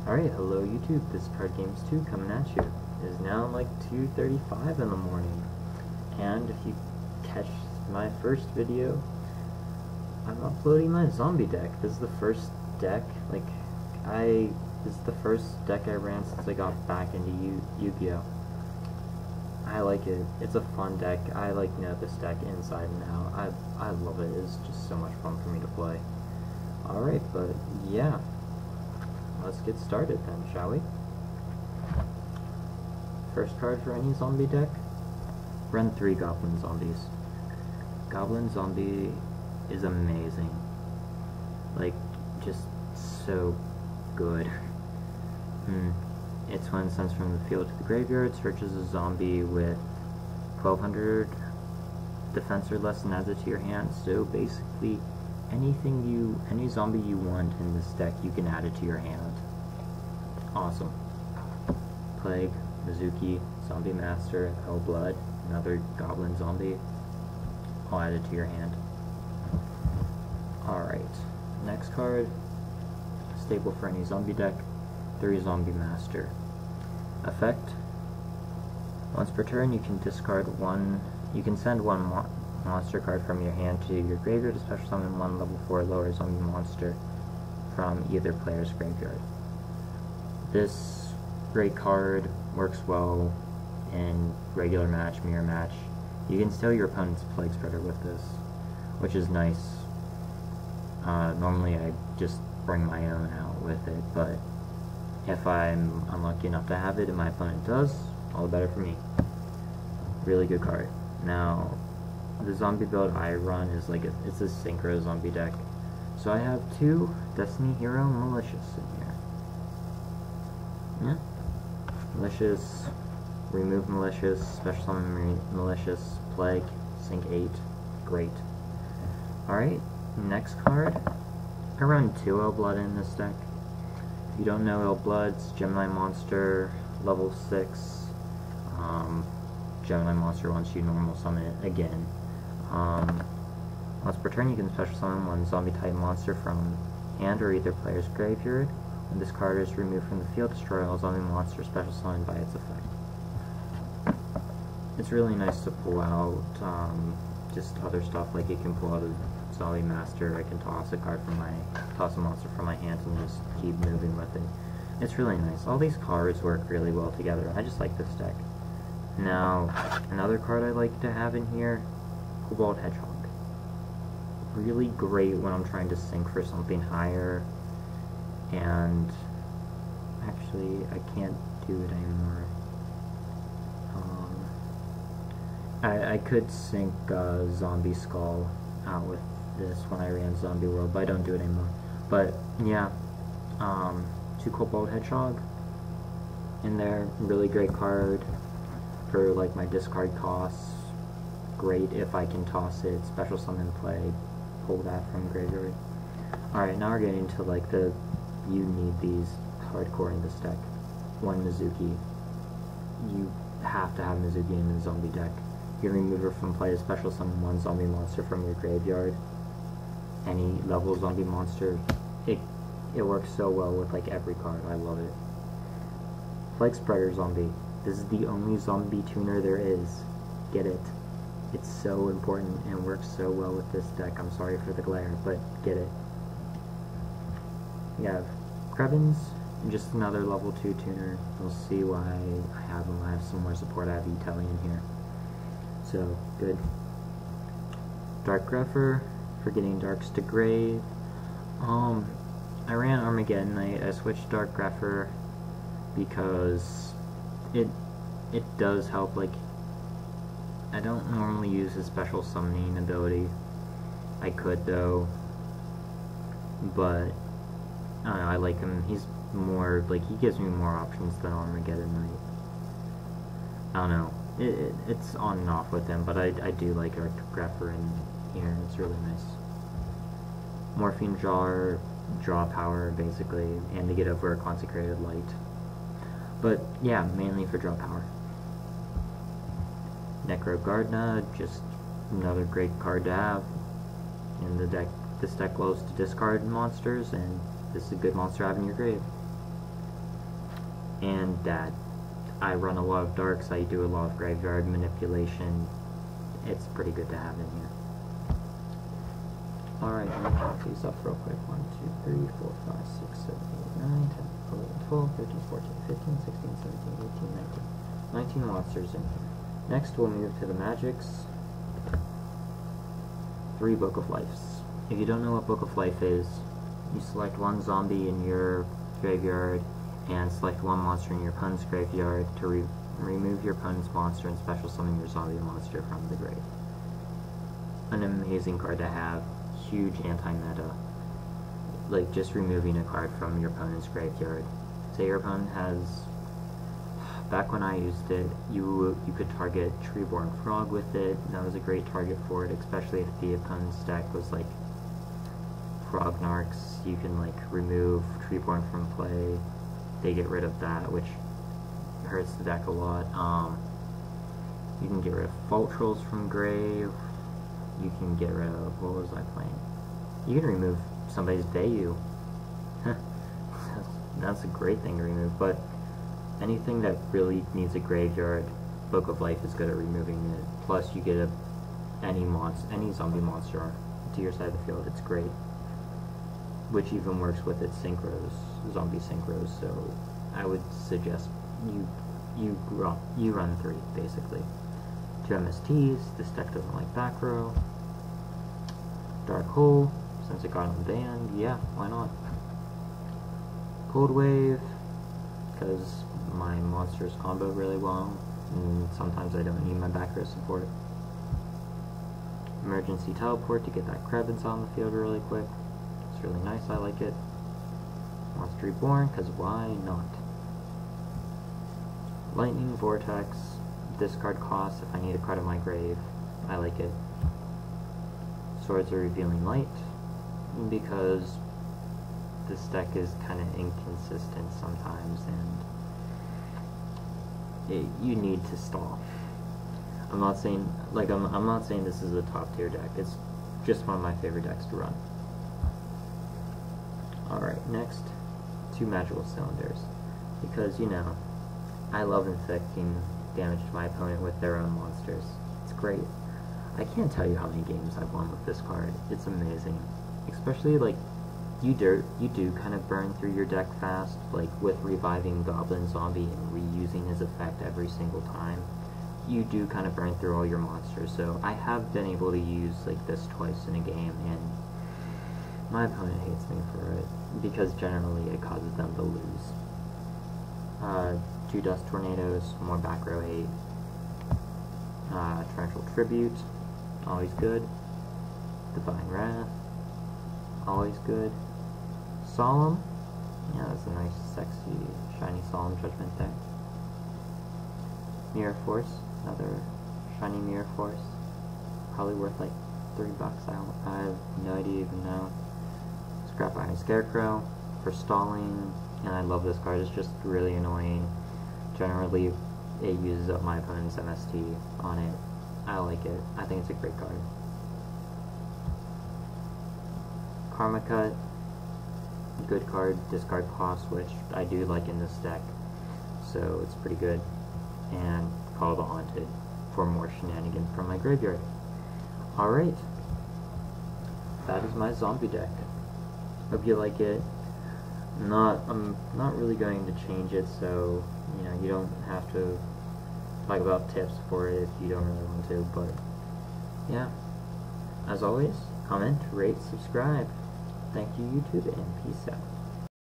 Alright, hello YouTube, this Card Games 2 coming at you. It is now like 2:35 in the morning, and if you catch my first video, I'm uploading my zombie deck. This is the first deck, this is the first deck I ran since I got back into Yu-Gi-Oh! I like it. It's a fun deck. I know this deck inside and out. I love it. It's just so much fun for me to play. Alright, but yeah. Let's get started then, shall we? First card for any zombie deck. Run 3 Goblin Zombies. Goblin Zombie is amazing. Just so good. It's when it sends from the field to the graveyard, searches a zombie with 1200 defense or less and adds it to your hand. So basically, any zombie you want in this deck, you can add it to your hand. Awesome. Plague, Mizuki, Zombie Master, Hellblood, another Goblin Zombie. I'll add it to your hand. Alright, next card, staple for any zombie deck, 3 Zombie Master. Effect, once per turn you can discard you can send one monster card from your hand to your graveyard to special summon one level 4 lower zombie monster from either player's graveyard. This great card works well in regular match, mirror match. You can steal your opponent's Plague Spreader with this, which is nice. Normally I just bring my own out with it, but if I'm unlucky enough to have it and my opponent does, all the better for me. Really good card. Now, the zombie build I run is it's a synchro zombie deck. So I have 2 Destiny Hero Malicious in here. Yeah. Malicious, remove Malicious, special summon Malicious, Plague, sync 8. Great. Alright, next card. I run 2 Hellblood in this deck. If you don't know Hellblood's Gemini Monster, level 6. Gemini Monster once you normal summon it again. Once per turn you can special summon one zombie type monster from hand or either player's graveyard. When this card is removed from the field, destroy all zombie monsters special summoned by its effect. It's really nice to pull out just other stuff, like it can pull out a zombie master, I can toss a monster from my hand and just keep moving with it. It's really nice. All these cards work really well together. I just like this deck. Now, another card I like to have in here, Cobalt Hedgehog. Really great when I'm trying to sync for something higher, and actually I can't do it anymore. I could sync Zombie Skull out with this when I ran Zombie World, but I don't do it anymore. But yeah, 2 Cobalt Hedgehog in there, really great card for my discard costs. Great if I can toss it, special summon play, pull that from graveyard. Alright, now we're getting to you need these hardcore in this deck. 1 Mizuki. You have to have Mizuki in the zombie deck. You can remove her from play to special summon 1 zombie monster from your graveyard. Any level zombie monster. It works so well with every card. I love it. Plague Spreader Zombie. This is the only zombie tuner there is. Get it. It's so important and works so well with this deck. I'm sorry for the glare, but get it. You have Krebins, just another level 2 tuner. You'll see why I have them. I have some more support. I have Italian here. So, good. Dark Grepher for getting Darks to Grave. I ran Armageddon. I switched Dark Grepher because it does help. I don't normally use his special summoning ability. I could though, but I don't know, I like him. He's more he gives me more options than Armageddon Knight. I don't know. It's on and off with him, but I do like Dark Grepher in here. It's really nice. Morphine Jar, draw power basically, and to get over a Consecrated Light. But yeah, mainly for draw power. Necro Gardna, just another great card to have in the deck. This deck loves to discard monsters, and this is a good monster to have in your grave. and that I run a lot of darks, I do a lot of graveyard manipulation. It's pretty good to have in here. Alright, let me count these up real quick. 1, 2, 3, 4, 5, 6, 7, 8, 9, 10, 11, 12, 13, 14, 15, 16, 17, 18, 19. 19 monsters in here. Next we'll move to the magics. 3 Book of Lives. If you don't know what Book of Life is, you select 1 zombie in your graveyard and select 1 monster in your opponent's graveyard to remove your opponent's monster and special summon your zombie monster from the grave. An amazing card to have, huge anti-meta. Like just removing a card from your opponent's graveyard. Say your opponent has, back when I used it, you could target Treeborn Frog with it. That was a great target for it, especially if the opponent's deck was like Frog Narcs. You can like remove Treeborn from play. They get rid of that, which hurts the deck a lot. You can get rid of Fault Trolls from grave. You can get rid of, what was I playing? You can remove somebody's Bayou. That's a great thing to remove, but anything that really needs a graveyard, Book of Life is good at removing it. Plus you get any zombie monster to your side of the field, it's great. Which even works with its synchros, zombie synchros, so I would suggest you run 3, basically. 2 MSTs, this deck doesn't like back row. Dark Hole, since it got unbanned, yeah, why not? Cold Wave, because my monsters combo really well, and sometimes I don't need my back row support. Emergency Teleport to get that Krebs on the field really quick. It's really nice, I like it. Monster Reborn, because why not? Lightning Vortex, discard cost if I need a card in my grave. I like it. Swords of Revealing Light, because this deck is kind of inconsistent sometimes, and you need to stall. I'm not saying I'm not saying this is a top tier deck. It's just one of my favorite decks to run. Alright, next, 2 Magical Cylinders, because, you know, I love inflicting damage to my opponent with their own monsters. It's great. I can't tell you how many games I've won with this card. It's amazing. Especially, like, you do kind of burn through your deck fast, like, with reviving Goblin Zombie and reusing his effect every single time. You do kind of burn through all your monsters, so I have been able to use, like, this twice in a game, and my opponent hates me for it, because generally it causes them to lose. 2 Dust Tornadoes, more back row hate. Torrential Tribute, always good. Divine Wrath, always good. Solemn, yeah, that's a nice, sexy, shiny Solemn Judgment there. Mirror Force, another shiny Mirror Force, probably worth like $3. I have no idea even now. Scrap Iron Scarecrow for stalling, and I love this card. It's just really annoying. Generally, it uses up my opponent's MST on it. I like it. I think it's a great card. Karma Cut, good card, discard cost, which I do like in this deck, so it's pretty good. And Call the Haunted for more shenanigans from my graveyard. Alright, that is my zombie deck. Hope you like it. I'm not really going to change it, so you know, you don't have to talk about tips for it if you don't really want to, but yeah. As always, comment, rate, subscribe. Thank you, YouTube, and peace out.